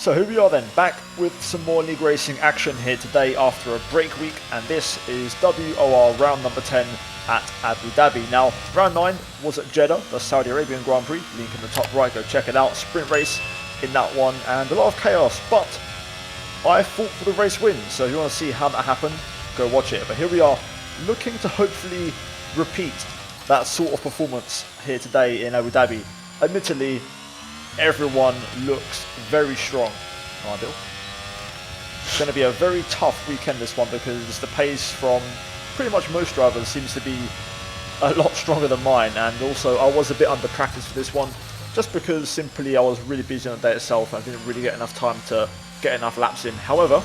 So here we are then, back with some more league racing action here today after a break week, and this is WOR round number 10 at Abu Dhabi. Now, round 9 was at Jeddah, the Saudi Arabian Grand Prix, link in the top right, go check it out, sprint race in that one, and a lot of chaos, but I fought for the race win, so if you want to see how that happened, go watch it. But here we are, looking to hopefully repeat that sort of performance here today in Abu Dhabi. Admittedly, everyone looks very strong. Ideal. It's going to be a very tough weekend this one because the pace from pretty much most drivers seems to be a lot stronger than mine, and also I was a bit under practice for this one just because simply I was really busy on the day itself and I didn't really get enough time to get enough laps in. However,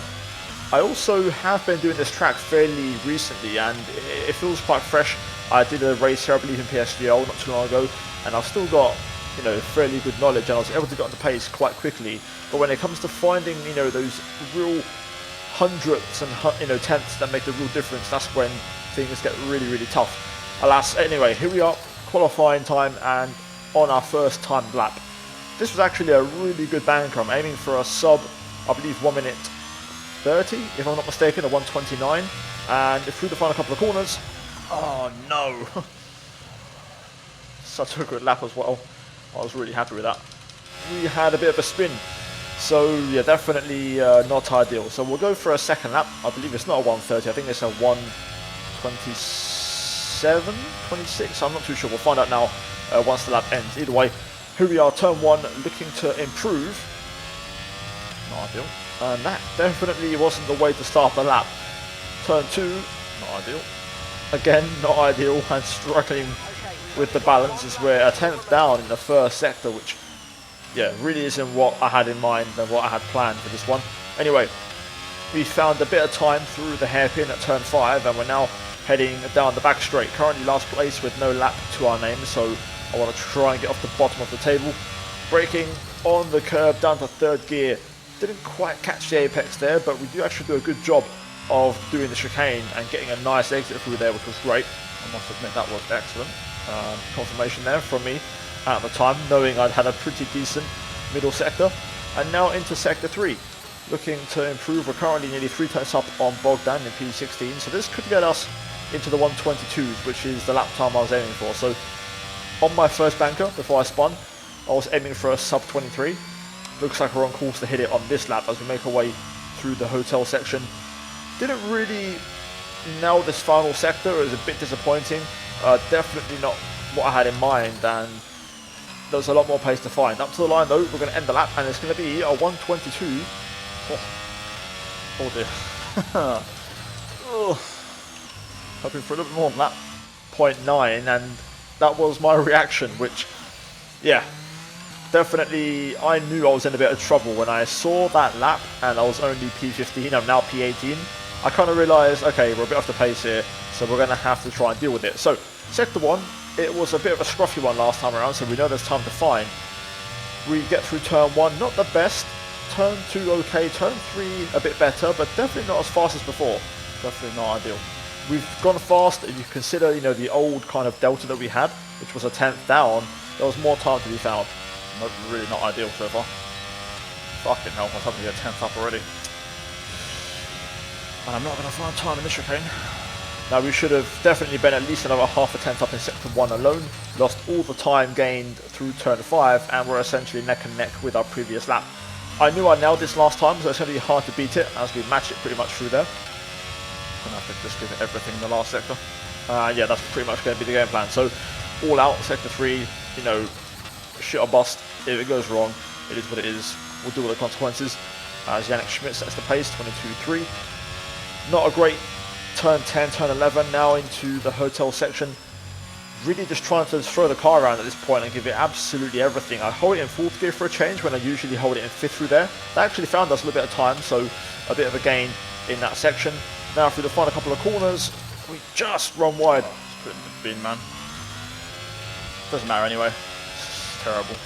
I also have been doing this track fairly recently and it feels quite fresh. I did a race here, I believe, in PSGL not too long ago, and I've still got, you know, fairly good knowledge, and I was able to get on the pace quite quickly. But when it comes to finding, you know, those real hundredths and, you know, tenths that make the real difference, that's when things get really, really tough. Alas, anyway, here we are, qualifying time and on our first timed lap. This was actually a really good banker. I'm aiming for a sub, I believe, 1 minute 30, if I'm not mistaken, a 1:29, and through the final couple of corners. Oh no! Such a good lap as well. I was really happy with that. We had a bit of a spin, so yeah, definitely not ideal. So we'll go for a second lap. I believe it's not a 1:30, I think it's a 1:27, 26, I'm not too sure. We'll find out now once the lap ends. Either way, here we are, turn 1, looking to improve. Not ideal. And that definitely wasn't the way to start the lap. Turn 2, not ideal. Again, not ideal, and struggling with the balance as we're a 10th down in the first sector, which, yeah, really isn't what I had in mind and what I had planned for this one. Anyway, we found a bit of time through the hairpin at turn 5, and we're now heading down the back straight. Currently last place with no lap to our name, so I want to try and get off the bottom of the table. Braking on the curb down to 3rd gear. Didn't quite catch the apex there, but we do actually do a good job of doing the chicane and getting a nice exit through there, which was great. I must admit that was excellent. Confirmation there from me at the time, knowing I'd had a pretty decent middle sector. And now into sector 3, looking to improve. We're currently nearly 3 tenths up on Bogdan in P16, so this could get us into the 1:22s, which is the lap time I was aiming for. So on my first banker, before I spun, I was aiming for a sub 23. Looks like we're on course to hit it on this lap as we make our way through the hotel section. Didn't really nail this final sector, it was a bit disappointing. Definitely not what I had in mind, and there's a lot more pace to find. Up to the line though, we're going to end the lap, and it's going to be a 1:22. Oh dear. Oh. Hoping for a little bit more than that. 0.9, and that was my reaction, which, yeah, definitely I knew I was in a bit of trouble when I saw that lap, and I was only P15, I'm now P18. I kind of realised, okay, we're a bit off the pace here, so we're going to have to try and deal with it. So, sector 1, it was a bit of a scruffy one last time around, so we know there's time to find. We get through turn 1, not the best. Turn 2, okay. Turn 3, a bit better, but definitely not as fast as before. Definitely not ideal. We've gone fast. If you consider, you know, the old kind of delta that we had, which was a 10th down, there was more time to be found. Really not ideal so far. Fucking hell, I was having to get 10th up already. And I'm not going to find time in this chicane. Now we should have definitely been at least another half a tenth up in sector 1 alone. Lost all the time gained through turn 5, and we're essentially neck and neck with our previous lap. I knew I nailed this last time, so it's going to be hard to beat it as we match it pretty much through there. Gonna have to just give it everything in the last sector. Yeah, that's pretty much going to be the game plan. So all out, sector 3, you know, shit or bust. If it goes wrong, it is what it is. We'll deal with the consequences. As Yannick Schmidt sets the pace, 22.3. Not a great turn 10, turn 11, now into the hotel section. Really just trying to throw the car around at this point and give it absolutely everything. I hold it in 4th gear for a change when I usually hold it in 5th through there. That actually found us a little bit of time, so a bit of a gain in that section. Now through the final couple of corners, we just run wide. Just put it in the bin, man. Doesn't matter anyway. It's terrible.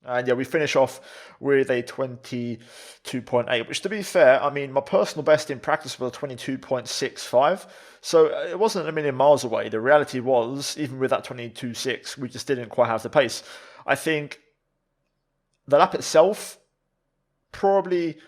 And yeah, we finish off with a 22.8, which to be fair, I mean, my personal best in practice was a 22.65. So it wasn't a million miles away. The reality was, even with that 22.6, we just didn't quite have the pace. I think the lap itself probably,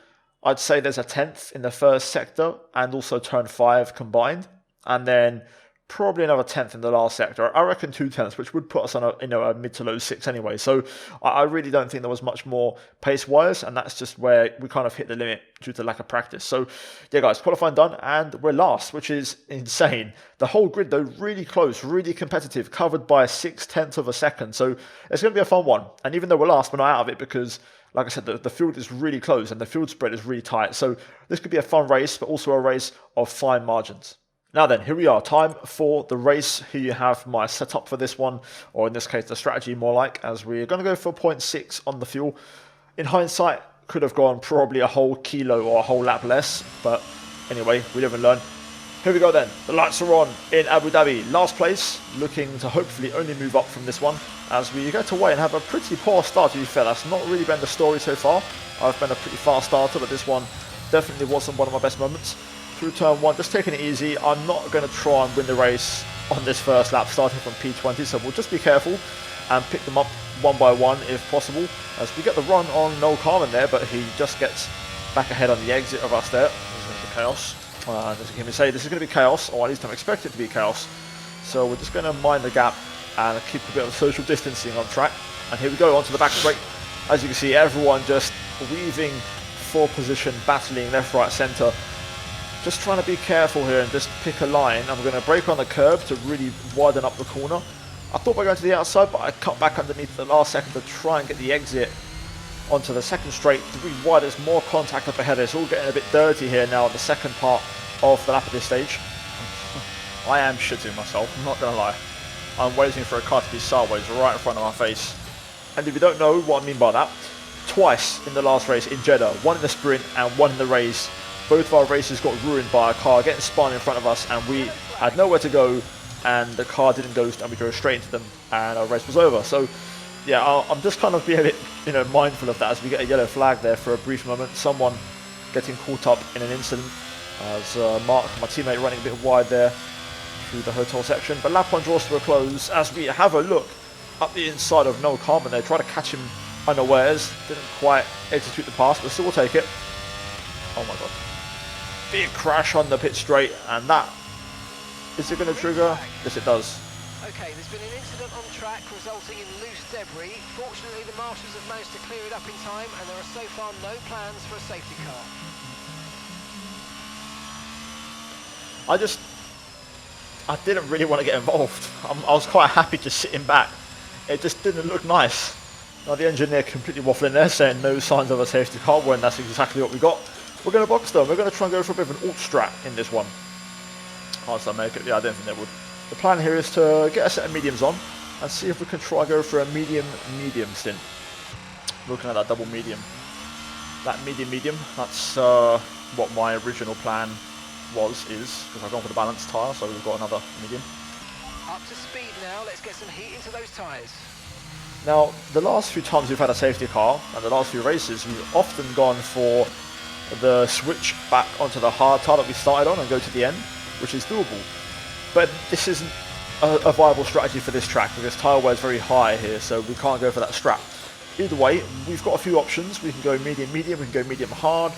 I'd say there's a 10th in the first sector and also turn 5 combined. And then probably another 10th in the last sector. I reckon 2/10, which would put us on a mid to low 6 anyway. So I really don't think there was much more pace-wise, and that's just where we kind of hit the limit due to lack of practice. So yeah, guys, qualifying done, and we're last, which is insane. The whole grid, though, really close, really competitive, covered by 6/10 of a second. So it's going to be a fun one. And even though we're last, we're not out of it because, like I said, the field is really close and the field spread is really tight. So this could be a fun race, but also a race of fine margins. Now then, here we are, time for the race. Here you have my setup for this one, or in this case, the strategy more like, as we're going to go for 0.6 on the fuel. In hindsight, could have gone probably a whole kilo or a whole lap less, but anyway, we live and learn. Here we go then, the lights are on in Abu Dhabi. Last place, looking to hopefully only move up from this one, as we get away and have a pretty poor start, to be fair. That's not really been the story so far. I've been a pretty fast starter, but this one definitely wasn't one of my best moments. Through turn 1, just taking it easy. I'm not going to try and win the race on this first lap starting from P20, so we'll just be careful and pick them up one by one if possible, as we get the run on Noel Carmen there, but he just gets back ahead on the exit of us there. This is going to be chaos. As you hear me say, this is going to be chaos, or at least I'm expecting it to be chaos. So we're just going to mind the gap and keep a bit of social distancing on track. And here we go, onto the back straight. As you can see, everyone just weaving for position, battling left, right, centre. Just trying to be careful here and just pick a line. I'm going to brake on the curb to really widen up the corner. I thought we were going to the outside, but I cut back underneath the last second to try and get the exit onto the second straight. 3 wide, there's more contact up ahead. It's all getting a bit dirty here now at the second part of the lap at this stage. I am shitting myself, I'm not going to lie. I'm waiting for a car to be sideways right in front of my face. And if you don't know what I mean by that, twice in the last race in Jeddah, one in the sprint and one in the race, both of our races got ruined by a car getting spun in front of us, and we had nowhere to go, and the car didn't go, and we drove straight into them, and our race was over. So yeah, I'm just kind of being a bit mindful of that as we get a yellow flag there for a brief moment. Someone getting caught up in an incident, as Mark, my teammate, running a bit wide there through the hotel section. But lap 1 draws to a close as we have a look up the inside of Noel Carmen there, try to catch him unawares. Didn't quite execute the pass, but still will take it. Oh my god. Big crash on the pit straight, and that, is it going to trigger? Yes, it does. Okay, there's been an incident on track resulting in loose debris. Fortunately, the marshals have managed to clear it up in time, and there are so far no plans for a safety car. I didn't really want to get involved. I was quite happy just sitting back. It just didn't look nice. Now the engineer completely waffling there, saying no signs of a safety car, when that's exactly what we got. We're going to box them. We're going to try and go for a bit of an alt strat in this one. How does that make it? Yeah, I don't think they would. The plan here is to get a set of mediums on and see if we can try and go for a medium stint. Looking at that double medium. That medium, that's what my original plan is, because I've gone for the balanced tyre, so we've got another medium. Up to speed now, let's get some heat into those tyres. Now, the last few times we've had a safety car, and the last few races, we've often gone for the switch back onto the hard tyre that we started on and go to the end, which is doable. But this isn't a viable strategy for this track, because tyre wear is very high here, so we can't go for that strap. Either way, we've got a few options. We can go medium, we can go medium hard,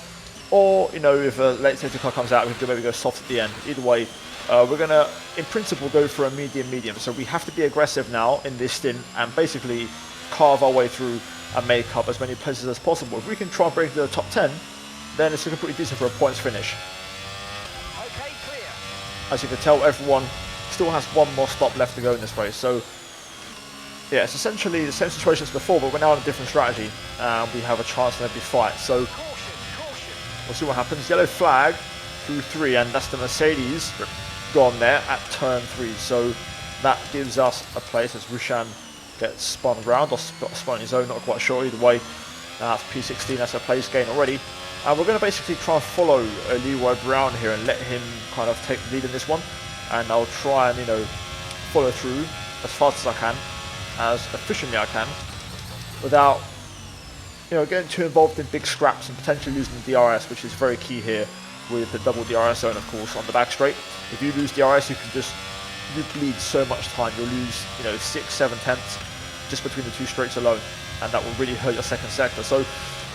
or, you know, if a late safety car comes out, we can maybe go soft at the end. Either way, we're going to, in principle, go for a medium. So we have to be aggressive now in this stint and basically carve our way through and make up as many places as possible. If we can try and break into the top 10, then it's looking pretty decent for a points finish. Okay, clear. As you can tell, everyone still has one more stop left to go in this race. So yeah, it's essentially the same situation as before, but we're now on a different strategy, and we have a chance in every fight. So Caution. we'll see what happens. Yellow flag through 3, and that's the Mercedes gone there at turn 3. So that gives us a place as Rushan gets spun round, or spun on his own, not quite sure. Either way, that's P16, that's a place gain already. And we're going to basically try and follow Leroy Brown here and let him kind of take the lead in this one. And I'll try and, you know, follow through as fast as I can, as efficiently I can, without, you know, getting too involved in big scraps and potentially losing the DRS, which is very key here with the double DRS zone, of course, on the back straight. If you lose DRS, you bleed so much time. You'll lose, you know, 6-7 tenths just between the two straights alone, and that will really hurt your second sector. So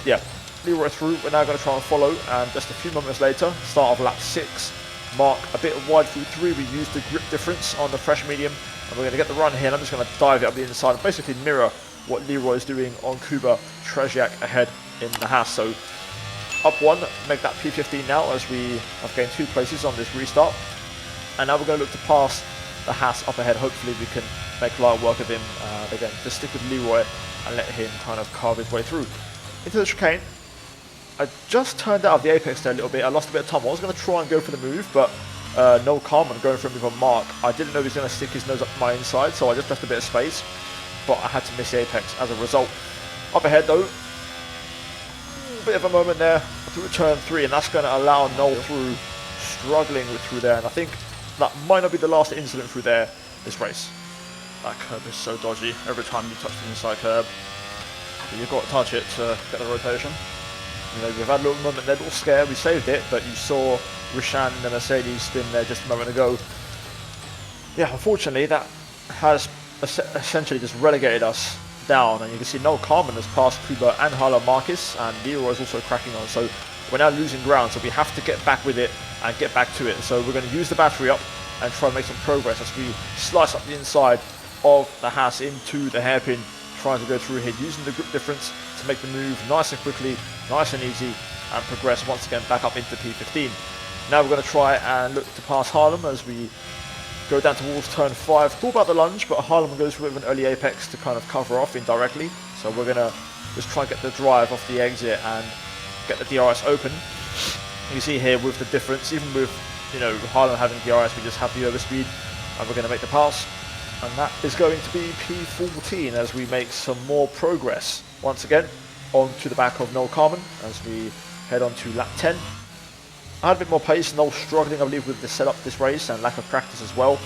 yeah, Leroy through. We're now going to try and follow, and just a few moments later, start of lap 6, mark a bit wide through 3. We used the grip difference on the fresh medium, and we're going to get the run here, and I'm just going to dive it up the inside and basically mirror what Leroy is doing on Kuba. Trzeziak ahead in the Haas. So up 1, make that P15 now as we have gained 2 places on this restart. And now we're going to look to pass the Haas up ahead. Hopefully we can make light work of him. Again, just stick with Leroy and let him kind of carve his way through. Into the chicane. I just turned out of the apex there a little bit. I lost a bit of time. I was going to try and go for the move, but no Carmen going for a move on Mark. I didn't know he was going to stick his nose up my inside, so I just left a bit of space. But I had to miss the apex as a result. Up ahead though, bit of a moment there through turn 3, and that's going to allow Noel through, struggling through there, and I think that might not be the last incident through there this race. That curb is so dodgy. Every time you touch the inside curb, you've got to touch it to get the rotation. You know, we've had a little moment there, a little scare, we saved it, but you saw Rishan and the Mercedes spin there just a moment ago. Yeah, unfortunately that has essentially just relegated us down, and you can see Noel Carmen has passed Kuba and Harlow Marquez, and Leroy is also cracking on, so we're now losing ground, so we have to get back with it and get back to it. So we're going to use the battery up and try and make some progress as we slice up the inside of the Haas into the hairpin, trying to go through here, using the grip difference to make the move nice and quickly, nice and easy, and progress once again back up into P15. Now we're going to try and look to pass Harlem as we go down towards turn 5. Thought about the lunge, but Harlem goes with an early apex to kind of cover off indirectly. So we're going to just try and get the drive off the exit and get the DRS open. You see here with the difference, even with, you know, Harlem having DRS, we just have the overspeed, and we're going to make the pass. And that is going to be P14 as we make some more progress once again onto the back of Noel Carmen as we head on to lap 10. I had a bit more pace, Noel struggling I believe with the setup this race and lack of practice as well.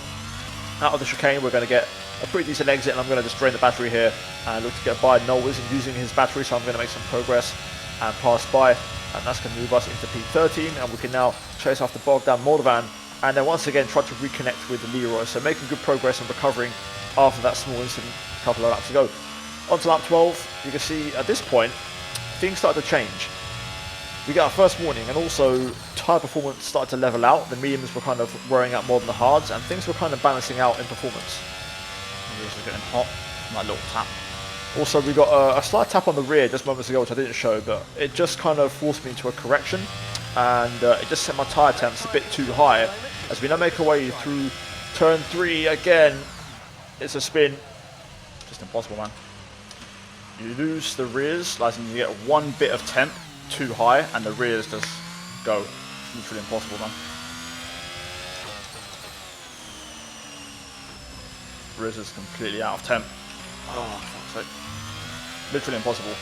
Out of the chicane we're going to get a pretty decent exit, and I'm going to just drain the battery here and look to get by. Noel isn't using his battery, so I'm going to make some progress and pass by, and that's going to move us into P13, and we can now chase after Bogdan Moldovan and then once again try to reconnect with Leroy. So making good progress and recovering after that small incident a couple of laps ago. On to lap 12, you can see at this point things started to change. We got our first warning, and also tyre performance started to level out. The mediums were kind of wearing out more than the hards, and things were kind of balancing out in performance. The wheels are getting hot. That little tap. Also, we got a slight tap on the rear just moments ago, which I didn't show, but it just kind of forced me into a correction, and it just set my tyre temps a bit too high. As we now make our way through turn 3 again, it's a spin. Just impossible, man. You lose the rears, like you get one bit of temp too high, and the rears just go. It's literally impossible, man. Rears is completely out of temp. Oh, fuck's sake. Literally impossible.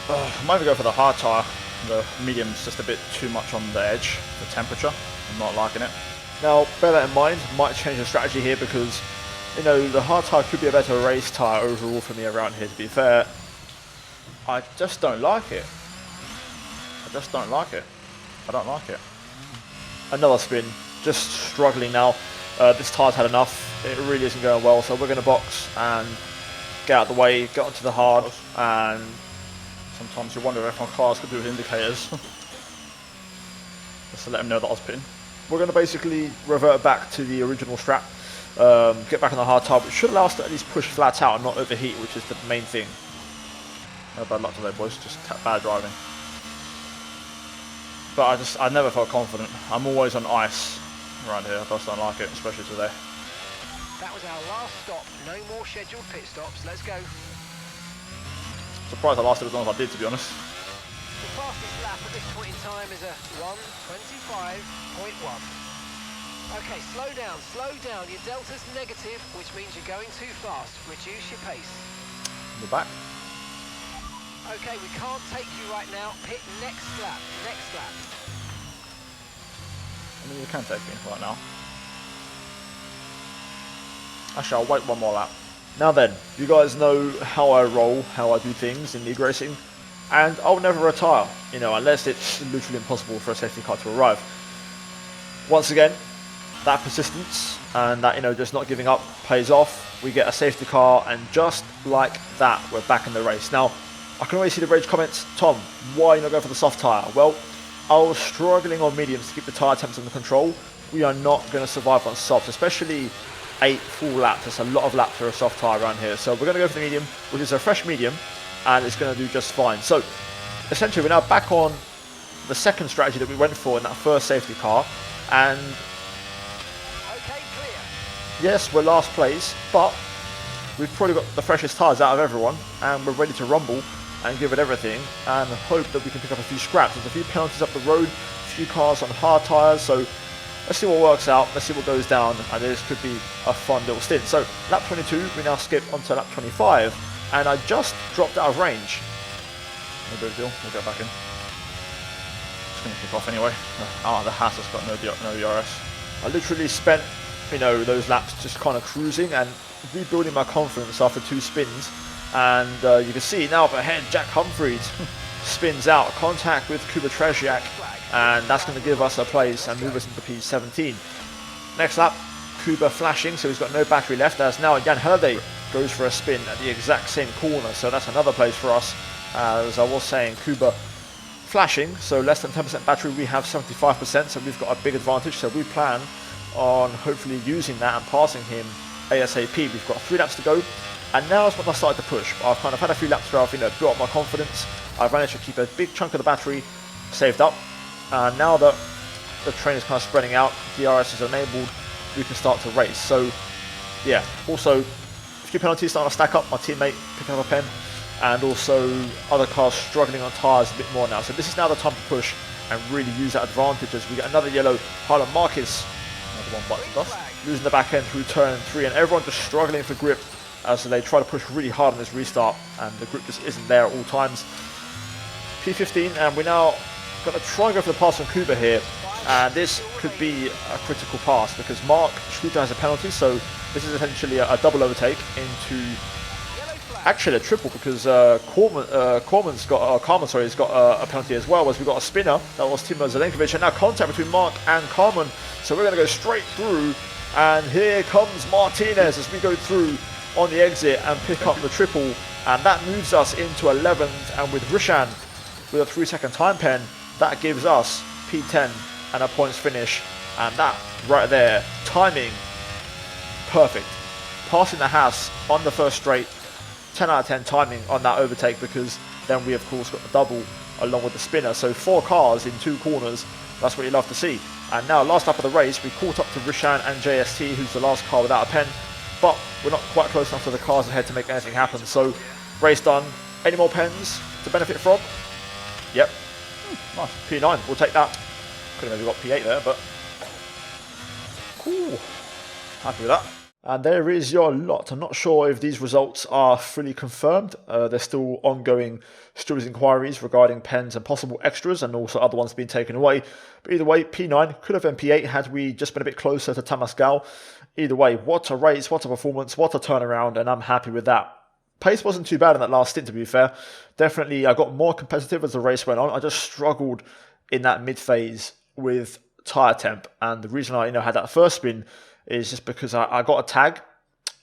I might even go for the hard tyre. The medium's just a bit too much on the edge, the temperature. I'm not liking it. Now, bear that in mind, might change the strategy here because, you know, the hard tyre could be a better race tyre overall for me around here, to be fair. I just don't like it. I just don't like it. I don't like it. Another spin, just struggling now. This tyre's had enough. It really isn't going well, so we're going to box and get out of the way, get onto the hard, and sometimes you wonder if my cars could do with indicators. Just to let them know that I was pitting. We're going to basically revert back to the original strap, get back on the hard tyre, which should allow us to at least push flat out and not overheat, which is the main thing. No bad luck today, boys, just bad driving. But I never felt confident. I'm always on ice around here. I just don't like it, especially today. That was our last stop. No more scheduled pit stops. Let's go. Surprised I lasted as long as I did, to be honest. The fastest lap at this point in time is a 1:25.1. Okay, slow down. Your delta's negative, which means you're going too fast. Reduce your pace. We're back. Okay, we can't take you right now. Pit next lap. I mean, you can take me right now. Actually, I'll wait one more lap. Now then, you guys know how I roll, how I do things in league racing, and I'll never retire, you know, unless it's literally impossible for a safety car to arrive. Once again, that persistence and that, you know, just not giving up pays off. We get a safety car, and just like that, we're back in the race. Now, I can always see the rage comments. Tom, why are you not going for the soft tyre? Well, I was struggling on mediums to keep the tyre temps under control. We are not going to survive on softs, especially 8 full laps. There's a lot of laps for a soft tyre around here. So we're going to go for the medium, which is a fresh medium, and it's going to do just fine. So essentially we're now back on the second strategy that we went for in that first safety car. And Okay, clear. yes, we're last place, but we've probably got the freshest tyres out of everyone, and we're ready to rumble and give it everything and hope that we can pick up a few scraps. There's a few penalties up the road, a few cars on hard tyres, so let's see what works out, let's see what goes down, and this could be a fun little stint. So lap 22, we now skip onto lap 25, and I just dropped out of range. No big deal, we'll get back in. Just going to kick off anyway. The Haas has got no ERS. I literally spent, those laps just kind of cruising and rebuilding my confidence after 2 spins. And you can see now up ahead, Jack Humphreys spins out, contact with Kuba Trzeziak, and that's going to give us a place and move us into P17. Next lap, Kuba flashing, so he's got no battery left, as now Jan Halliday goes for a spin at the exact same corner, so that's another place for us. As I was saying, Kuba flashing, so less than 10% battery, we have 75%, so we've got a big advantage, so we plan on hopefully using that and passing him ASAP. We've got 3 laps to go. And now is when I started to push. I've kind of had a few laps where I've built up my confidence. I've managed to keep a big chunk of the battery saved up. And now that the train is kind of spreading out, DRS is enabled, we can start to race. So yeah, also a few penalties starting to stack up. My teammate picking up a pen, and also other cars struggling on tyres a bit more now. So this is now the time to push and really use that advantage as we get another yellow. Harlan Marquez, another one bites the dust, losing the back end through turn 3, and everyone just struggling for grip as they try to push really hard on this restart, and the grip just isn't there at all times. P15, and we're now going to try and go for the pass on Kuba here, and this could be a critical pass because Mark Schluter has a penalty, so this is essentially a double overtake into actually a triple, because Carmen's got a penalty as well, as we've got a spinner, that was Timo Zelenkovic, and now contact between Mark and Carmen, so we're going to go straight through, and here comes Martinez as we go through on the exit and pick up the triple, and that moves us into 11th, and with Rishan with a 3-second time pen, that gives us P10 and a points finish, and that right there, timing perfect, passing the Haas on the first straight, 10 out of 10 timing on that overtake, because then we of course got the double along with the spinner, so 4 cars in 2 corners, that's what you love to see. And now last lap of the race, we caught up to Rishan and JST, who's the last car without a pen, but we're not quite close enough to the cars ahead to make anything happen. So race done. Any more pens to benefit from? Yep. Nice. P9, we'll take that. Could have maybe got P8 there, but cool. Happy with that. And there is your lot. I'm not sure if these results are fully confirmed. There's still ongoing stewards inquiries regarding pens and possible extras, and also other ones being taken away. But either way, P9 could have been P8 had we just been a bit closer to Tamascal. Either way, what a race, what a performance, what a turnaround, and I'm happy with that. Pace wasn't too bad in that last stint, to be fair. Definitely, I got more competitive as the race went on. I just struggled in that mid phase with tyre temp, and the reason I had that first spin is just because I got a tag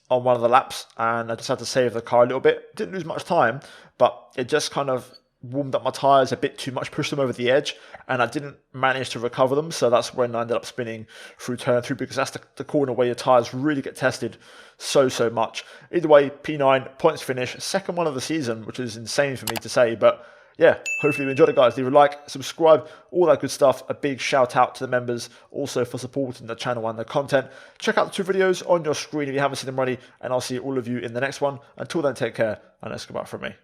on one of the laps, and I just had to save the car a little bit. Didn't lose much time, but it just kind of warmed up my tyres a bit too much, pushed them over the edge, and I didn't manage to recover them, so that's when I ended up spinning through turn 3, because that's the corner where your tyres really get tested so much. Either way, P9, points finish, second one of the season, which is insane for me to say, but yeah, hopefully you enjoyed it, guys. Leave a like, subscribe, all that good stuff. A big shout out to the members also for supporting the channel and the content. Check out the 2 videos on your screen if you haven't seen them already, and I'll see all of you in the next one. Until then, take care, and that's goodbye from me.